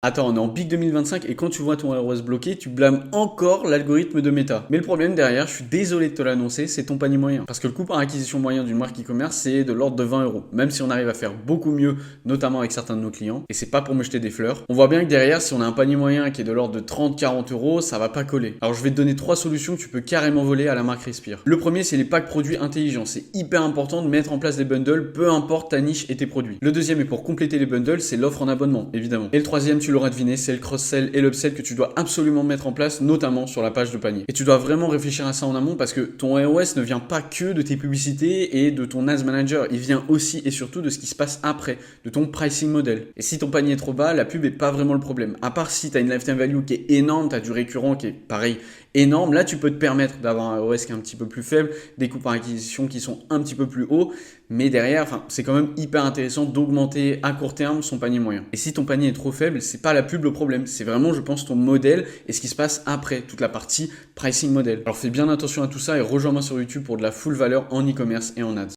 Attends, on est en pic 2025 et quand tu vois ton ROS bloqué, tu blâmes encore l'algorithme de Meta. Mais le problème derrière, je suis désolé de te l'annoncer, c'est ton panier moyen. Parce que le coût par acquisition moyen d'une marque e-commerce, c'est de l'ordre de 20 euros. Même si on arrive à faire beaucoup mieux, notamment avec certains de nos clients, et c'est pas pour me jeter des fleurs, on voit bien que derrière, si on a un panier moyen qui est de l'ordre de 30-40 euros, ça va pas coller. Alors je vais te donner trois solutions que tu peux carrément voler à la marque Respire. Le premier, c'est les packs produits intelligents. C'est hyper important de mettre en place des bundles, peu importe ta niche et tes produits. Le deuxième, et pour compléter les bundles, c'est l'offre en abonnement, évidemment. Et le troisième, tu l'auras deviné, c'est le cross-sell et l'upsell que tu dois absolument mettre en place, notamment sur la page de panier. Et tu dois vraiment réfléchir à ça en amont parce que ton ROS ne vient pas que de tes publicités et de ton ads manager, il vient aussi et surtout de ce qui se passe après, de ton pricing model. Et si ton panier est trop bas, la pub est pas vraiment le problème. À part si tu as une lifetime value qui est énorme, tu as du récurrent qui est pareil énorme, là tu peux te permettre d'avoir un ROS qui est un petit peu plus faible, des coûts par acquisition qui sont un petit peu plus hauts, mais derrière, c'est quand même hyper intéressant d'augmenter à court terme son panier moyen. Et si ton panier est trop faible, c'est pas la pub le problème, c'est vraiment, je pense, ton modèle et ce qui se passe après, toute la partie pricing model. Alors fais bien attention à tout ça et rejoins-moi sur YouTube pour de la full valeur en e-commerce et en ads.